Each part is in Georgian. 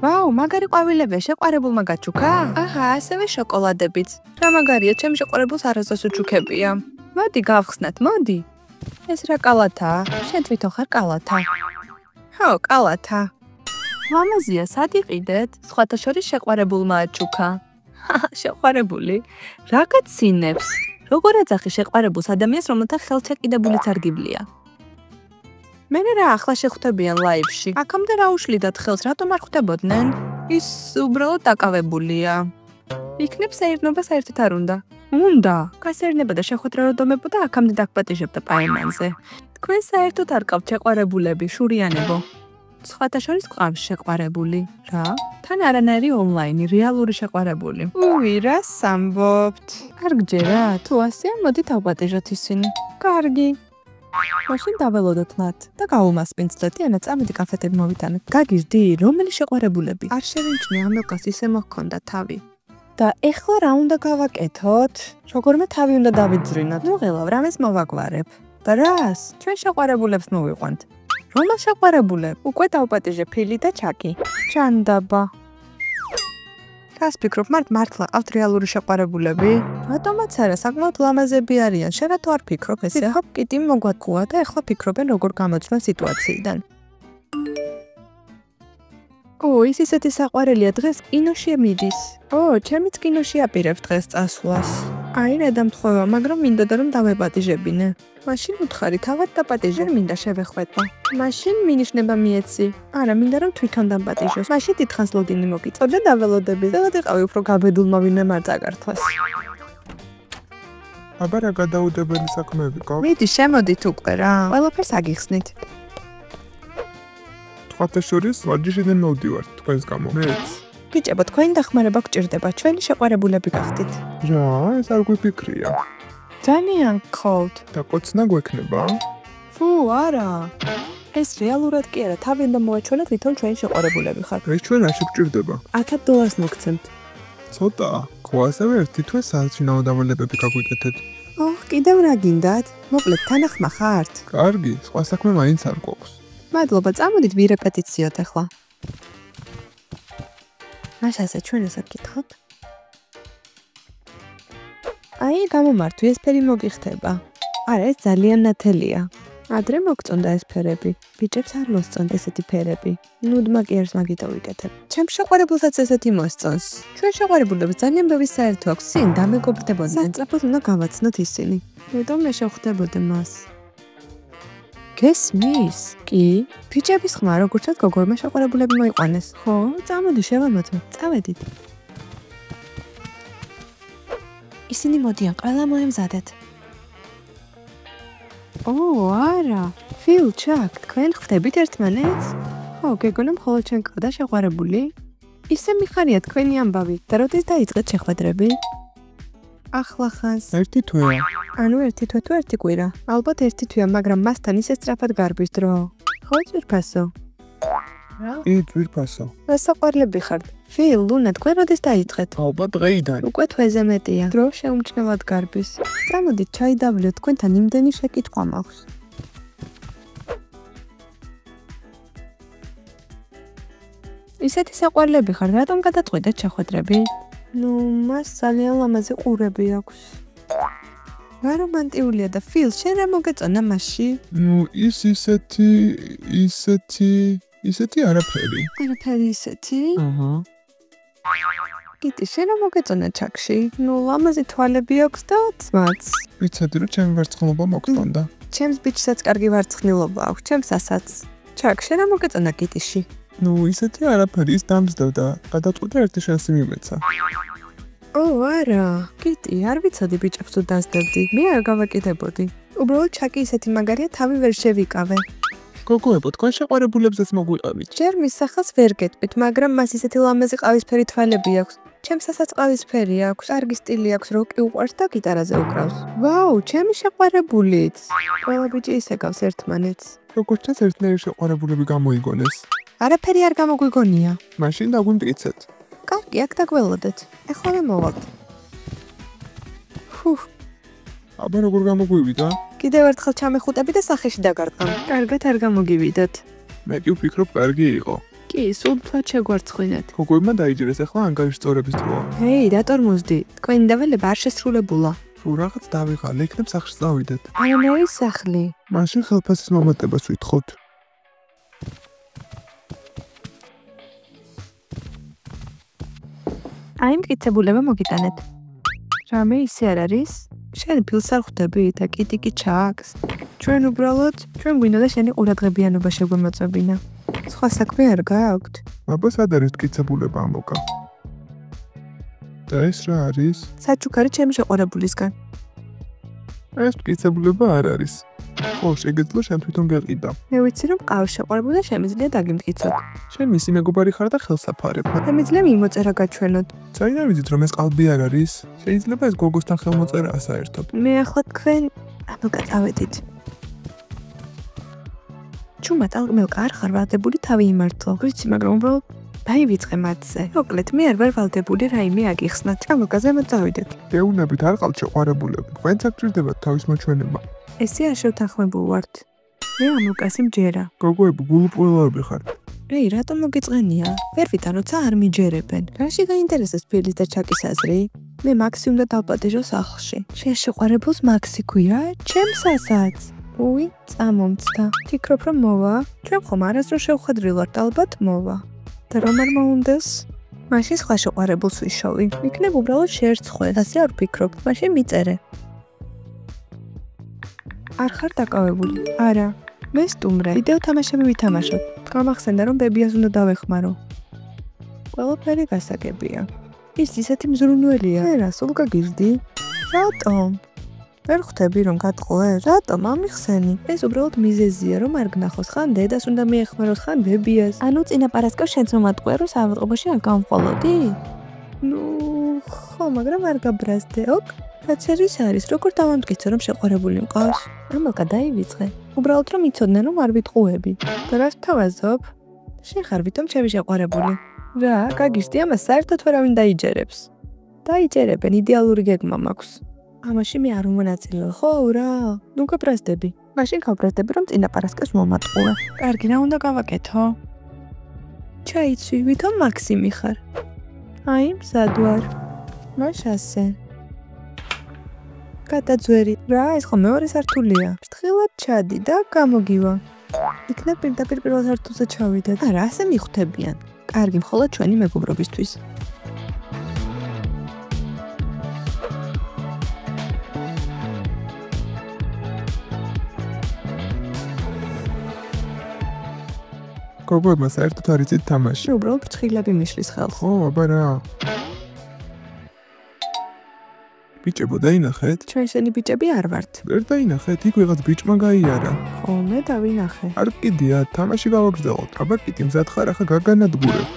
ვაუ, მაგარი ყვავილებია, შეყვარებულმა გაჩუქა? აჰა, ასევე შოკოლადებიც. რა მაგარია, ჩემ შეყვარებულს არასდროს უჩუქებია. მოდი გავხსნათ, მოდი. ეს რა კალათაა? შენ თვითონ ხარ კალათა? ხო, კალათა. ლამაზია, სად იყიდეთ? სხვათა შორის შეყვარებულმა აჩუქა. შეყვარებული? რაღაც სინებს. როგორ აძახი შეყვარებულს ადამიანს, რომელთა ხელჩაკიდებულიც არ გიბლია? მე რა ახლა შეხვდებიან ლაივში. აქამდე რა უშლიდათ ხელს, რატომ არ ხვდებოდნენ? ის უბრალოდ დაკავებულია. იქნებ საერთნობა საერთოდ არ უნდა. უნდა. გასერნება და შეხვედრა როდომებოდა აქამდე დაგპატიჟებდა პაემანზე. თქვენ საერთოდ არ ყავთ შეყვარებულები, შურიანებო. სხვათა შორის ყავს შეყვარებული. რა? თან არანაირი ონლაინი, რეალური შეყვარებული. უი, რას ამბობთ? არ გჯერა? თუ ასეა, მოდით ავპატიჟოთ ისინი. კარგი. მაშინ დაველოდოთ მათ და გავუმასპინძლეთ, ანა წამოდი კაფეთები მოვიტანოთ. გაგიზდი, რომელი შეყვარებულები? არ შევიმჩნე, ამელკას ისე მოჰქონდა თავი. და ეხლა რა უნდა გავაკეთოთ? როგორმე თავი უნდა დავიძრინოთ. ნუ ღელავ, რამეს მოვაგვარებ. და რას? ჩვენ შეყვარებულებს მოვიყვანთ. რომელ შეყვარებულებ? უკვე დავპატიჟე ფილი და ჩაკი. ჩანდაბა. რას ფიქრობ, მართლა ყავთ რეალური შეყვარებულები? რატომაც არა, საკმაოდ ლამაზები არიან. შენ რატო არ ფიქრობ ესე? ფიქრობ, კიტი მოგვატყუა და ეხლა ფიქრობენ როგორ გამოწვენ სიტუაციიდან. ის ისეთი საყვარელია, დღეს კინოში მიდის. ჩემიც კინოში აპირებ დღეს წასვლას. აი, რა დამთხოვა, მაგრამ მინდოდა რომ დავეპატიჟებინე. მაშინ უთხარი, თავად დაპატიჟე, მინდა შევეხვეტო. მაშინ მინიშნება მიეცი. არა, მინდა რომ თვითონ დაპატიჟოს. მაშინ დიდხანს ლოდინი მოგიწევ და დაველოდები. ველად იყავი უფრო გაბედულმა ვინმე არ წაგართვას. აბა რა გადაუდებელი საქმეები გაქვს? მიდი, შემოდით უკვე რა. ყველაფერს აგიხსნით. სხვათა შორის ვარჯიშიდან მოვდივართ თქვენს გამო. მეც. ბიჭებო, თქვენი დახმარება გჭირდება. ჩვენი შეყვარებულები გახდით. რა, ეს არ გვიფიქრია. ძალიან გხოლთ. და კოცნა გვექნება? ფუ, არა. ეს რეალურად კი არა, თავი უნდა მოვაჩვენოთ, ვითომ ჩვენი შეყვარებულები ხართ. ეს ჩვენ არ შეგჭირდება. $1000 მოგცემთ. ცოტა. ხო, ასევე ერთი თვე საცინაო დავალებები გაგვიკეთეთ. კიდევ რა გინდათ? მოკლედ, თანახმა ხართ? კარგი, სხვა საქმე მაინც არ გვაქვს. მადლობა, წამოდით ვირეპეტიციოთ ახლა. მაშასე ჩვენ ესე გითხოთ. აი, გამომართვი, ეს ფერი მოგიხდება. არა, ეს ძალიან ნათელია. ადრე მოგწონდა ეს ფერები. ბიჭებს არ მოსწონთ ესეთი ფერები. ნუდმა კი არს მაგით ავიკეთებ. ჩემ შეყვარებულსაც ესეთი მოსწონს. ჩვენ შეყვარებულებს ძალიან ბევრი საერთო აქვს. სინ დამეგობრდებოდნენ. სწრაფად უნდა გავაცნოთ ისინი. მეტომ მე შევხვდებოდე მას. გესმის? კი? ბიჭების ხმა, როგორცაც გოგორმა შეყვარებულები მოიყვანეს. ხო, წამოდი შევამოწმო. წავედით. ისინი მოდიან, ყველა მოემზადეთ. არა. ფილ, ჩაკ, თქვენ ხვდებით ერთმანეთს? ხო, გეგონა მხოლოდ ჩვენ ყავდა შეყვარებული? ისე მიხარია თქვენი ამბავი. და როდის დაიწყეთ შეხვედრები? ახლა ხანს. ერთი თვეა. ანუ ერთი თვე თუ ერთი კვირა. ალბათ ერთი თვეა, მაგრამ მასთან ისე სწრაფად გარბის დრო. ხო, ძვირფასო. რა? ძვირფასო. საყვარლები ხართ. ფილ, ლუნა, თქვენ როდის დაიწყეთ? ალბათ დღეიდან. უკვე თვეზე მეტია. დრო შეუმჩნევად გარბის. წამოდით, ჩაი დავლიოთ, თქვენთან იმდენი შეკითხვა მაქვს. ისეთი საყვარლები ხართ, რატომ გადაწყვეტეთ შეხვედრები? მას ძალიან ლამაზი ყურები აქვს. რა რომანტიულია და ფილ, შენ რა მოგეწონა მასში? ის ისეთი არაფერი. არაფერი ისეთი? აჰა. კიტი, შენ რა მოგეწონა ჩაკში? ლამაზი თვალები აქვს და ძმაც. ვიცოდი რომ ჩემი ვერცხლობა მოგწონდა. ჩემს ბიჭსაც კარგი ვარცხნილობა აქვს, ჩემსასაც. ჩაკ, შენ რა მოგეწონა კიტიში? ისეთი არაფერი, ის დამსდევდა. გადაწყვეტა ერთი შანსი მიმეცა. არა. კიტი, არ ვიცოდი ბიჭებს თუ დასდებდი. მე არ გავაკეთებოდი. უბრალოდ ჩაკი ისეთი მაგარია, თავი ვერ შევიკავე. გოგოებო, თქვენ შეყვარებულებსაც მოგვიყევით. ჯერ მის სახელს ვერ გეტყვით, მაგრამ მას ისეთი ლამაზი ყავისფერი თვალები აქვს. ჩემსასაც ყავისფერი აქვს, კარგი სტილი აქვს, როკი უყვარს და გიტარაზე უკრავს. ვაუ, ჩემი შეყვარებულიც. ყველა ბიჭი ისე გავს ერთმანეთს. როგორც ჩანს, ერთნაირი შეყვარებულები გამოიგონეს. არაფერი არ გამოგვიგონია. მაშინ დაგვიმტკიცეთ. კარგი, აქ დაგველოდეთ. ეხლა მოვავალთ. აბა როგორ გამოგვივიდა? კიდევ ერთხელ ჩამეხუტები და სახეში დაგარდყამ. კარგად არ გამოგივიდოთ. მე კი ვფიქრობ, კარგი იყო. კი, სულ ფლად შეგვარცხინეთ. გოგოებმა დაიჯერეს, ახლა ანგარიშ სწორების დროა. ჰეი, რა ტორმოზდი? თქვენი დავალება არ შესრულებულა. თუ რაღაც დავიღალე, იქნებ სახლში წავიდეთ. არანაირი სახლი. მაშინ ხელფასის მომატებას ვითხოვთ. აი, მტკიცებულება მოგიტანეთ. რამე ისე არ არის? შენ ფილს არ ხვდები და კიტიკი ჩაქვს. ჩვენ გვინდოდა შენი ყურადღებიანობა შეგვემოწმებინა. სხვა საქმე არ გააქვთ? აბა სად არის მტკიცებულება ამოკა? და ეს რა არის? საჩუქარი ჩემი შეყვარებულისგან. ეს მტკიცებულება არ არის. ხო, შეგეძლო შენ თვითონ გეყიდა. მე ვიცი რომ ყავს შეყვარებული და შემიძლია დაგიმტკიცოთ. შენ მისი მეგობარი ხარ და ხელსაფარებ. შემიძლია მიმოწერა გაჩვენოთ. საიდან ვიცით რომ ეს ყალბი არ არის? შეიძლება ეს გოგოსთან ხელმოწერაა საერთოდ. მე ახლა თქვენ ამოგაწავედით. ჩუმა ტალღმელკა არ ხარ ვალდებული თავი იმართო. ვიცი, მაგრამ უბრალოდ დაივიწყე მათზე. მოკლედ, მე არ ვარ ვალდებული რაიმე აგიხსნათ. ამოკაზე მოწავიდეთ. გეუნებით არ ყავთ შეყვარებულები. თქვენც აქ ჭირდებათ თავის მოჩვენება. ესე არ შევთანხმებულ ვართ. მე ამოკასი მჯერა. გოგოები გულუპყვილოები ხართ. რეი, რატომ მოგეწყენია? ვერ ვიტან, როცა არ მიჯერებენ. რაში გაინტერესებს ფილის და ჩაკის აზრი? მე მაქსი უნდა დავპატეჟო სახლში. შენ შეყვარებულს მაქსი ქვია? ჩემსასაც. უი, წამომცდა. ფიქრობ რომ მოვა? ჩვენ ხომ არასდროს შევხვედრილვართ, ალბათ მოვა. და რომ არ მოუნდეს? მაშინ სხვა შეყვარებულს ვიშოვი. იქნებ უბრალოდ შეერცხვე, ასე არ ვფიქრობ. მაშინ მიწერე. არ ხარ დაკავებული? არა. მე სტუმრე. ვიდეო თამაშები ვითამაშოთ. გამახსენდა რომ ბებიას უნდა დავეხმარო. ყველაფერი გასაგებია. ის ისეთი მზრუნველია. მე რა, სულ გაგირდი? რატომ? ვერ ხვდები რომ გატყუე? რატომ ამიხსენი? ეს უბრალოდ მიზეზია რომ არ გნახოს, ხან დედას უნდა მიეხმაროს, ხან ბებიას. ანუ წინა პარასკევს შენც მომატყუე რომ საავადმყოფოში არ გავმყოლოდი? ნუ, ხო, მაგრამ არ გაბრაზდე, ოკ? რაც არის, როგორ დავამტკიცო რომ შეყვარებული მყავს? ამალკა დაივიწყე. უბრალოდ რომ იცოდნენ რომ არ ვიტყუები. და რას თავაზობ? შენ ხარ ვითომ ჩემი შეყვარებული. რა, გაგიჟდი ამას საერთოდ ვერავინ დაიჯერებს. დაიჯერებენ, იდეალური გეგმა მაქვს. ამაში მე არ უმონაწილეო, ხო, რა? ნუ გაბრაზდები. მაშინ გავბრაზდები რომ წინა პარასკევს მომატყუე. კარგი, რა უნდა გავაკეთო? ჩაიცვი, ვითომ მაქსიმი ხარ. აი, მზად ვარ. მაშასე. გადაძვერი. რა, ეს ხო მეორე სართულია. ფრთხილად ჩადი და გამოგივა. იქნებ პირდაპირ პირველ სართულზე ჩავიდეთ. არა, ასე მიხვდებიან. კარგი, მხოლოდ ჩვენი მეგობრობისთვის. გოგოებმა საერთოდ არ იცით თამაში. უბრალოდ ფრთხილები მიშლის ხელს. ხო, აბა რა. ბიჭებო, დაინახეთ? ჩვენ შენი ბიჭები არ ვართ. ვერ დაინახეთ, იქ ვიღაც ბიჭმა გაიარა. ხო, მე დავინახე. არ კიდია, თამაში გავაგრძელოთ. აბა კიტი მზად ხარ, ახლა გაგანადგურებ.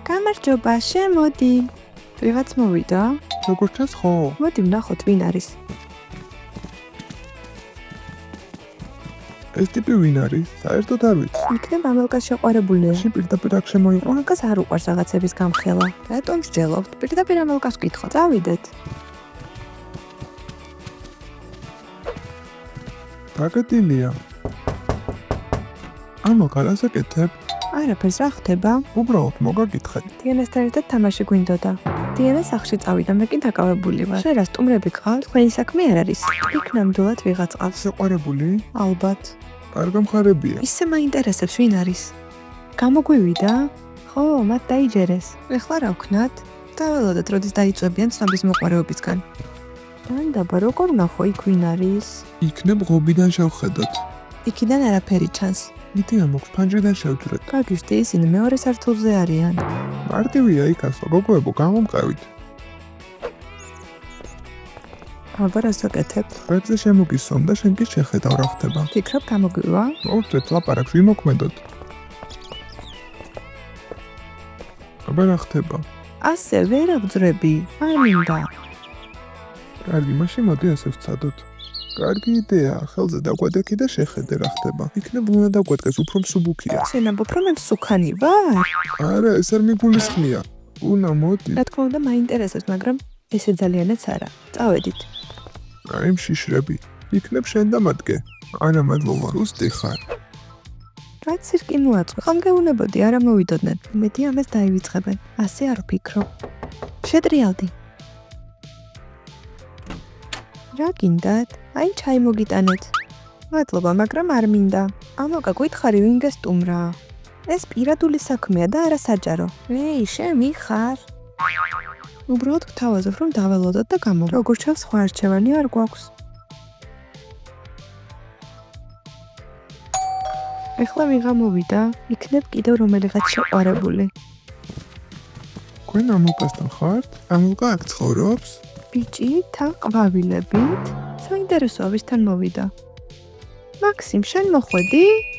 გამარჯობა, შემოდი. ვიღაც მოვიდა? როგორ ჩანს ხო? მოდი ვნახოთ ვინ არის. ეს ტიპი ვინ არის? საერთოდ არ ვიცი. იქნებ ამელკას შეყვარებულია. შენ პირდაპირ აქ შემოიყო. ამელკას არ უყვარს რაღაცების გამხელა. რატომ მსჯელობთ? პირდაპირ ამელკას ვკითხოთ. წავიდეთ. დაგადილია. ამალკა რას აკეთებ? არაფერს, რა ხდება? უბრალოდ მოგაკითხეთ. დიანასთან ერთად თამაში გვინდოდა. დიანა სახლში წავიდა, მე კი დაკავებული ვარ. შენ რა სტუმრები გყავთ? თქვენი საქმე არ არის. იქ ნამდვილად ვიღაც ყავს. შეყვარებული? ალბათ. კარგი მხარებია. ისე მაინტერესებს ვინ არის? გამოგვივიდა? ხო, მათ დაიჯერეს. ეხლა რა ვქნათ? დაველოდოთ, როდის დაიწვევიან ცნობის მოყვარეობისგან. დაბა, როგორ ვნახო იქ ვინ არის? იქნებ ღობიდან შევხედოთ. იქიდან არაფერი ჩანს. იდეა მოქვს, ფანჯრიდან შევძვრეთ. გაგიჟდი, ისინი მეორე სართულზე არიან. მარტივია იქ ასო, გოგოებო, გამომყევით. აბა რას აკეთებ? ღერძზე შემოგისვამ და შენ კი შეხედავ რა ხდება. ფიქრობ გამოგვივა? მოვწეთ ლაპარაკს, ვიმოქმედოთ. აბა რა ხდება? ასე ვერ ავძრები, არ მინდა. კარგი, მაშინ მოდი ასე ვცადოთ. კარგი იდეა, ხელზე დაგვადექი და შეხედე რა ხდება. იქნებ უნდა დაგვადგეს, უფრო მსუბუქია. შენ ამბობ რომ მე მსუქანი ვარ? არა, ეს არ მიგულისხმია. უნდა მოდი. რა თქმა უნდა მაინტერესებს, მაგრამ ესე ძალიანაც არა. წავედით. აი მშიშრები. იქნებ შენ დამადგე. არა მადლობა, რუსტი ხარ. რაც სირკი მოაწყო, ხომ გეუნებოდი არა მოვიდოდნენ. მეტი ამას დაივიწყებენ. ასე არ ვფიქრობ. შეტრიალდი. რა გინდათ? აი ჩაი მოგიტანეთ. მადლობა, მაგრამ არ მინდა. ამოკა გითხარი ვინ გესტუმრა? ეს პირადული საქმეა და არა საჯარო. ეი, შენ მიხარ? უბრალოდ გთავაზობ, რომ დაველოდოთ და გამოვიდეთ. როგორ ჩანს, სხვა არჩევანი არ გვაქვს. ეხლა ვიღა მოვიდა, იქნებ კიდევ რომელიღაც შეყვარებული. თქვენ ამოკასთან ხართ? ამოკა აქ ცხოვრობს? ბიჭი, თან ყვავილებით? საინტერესოა ვისთან მოვიდა. მაქსიმ, შენ მოხვედი?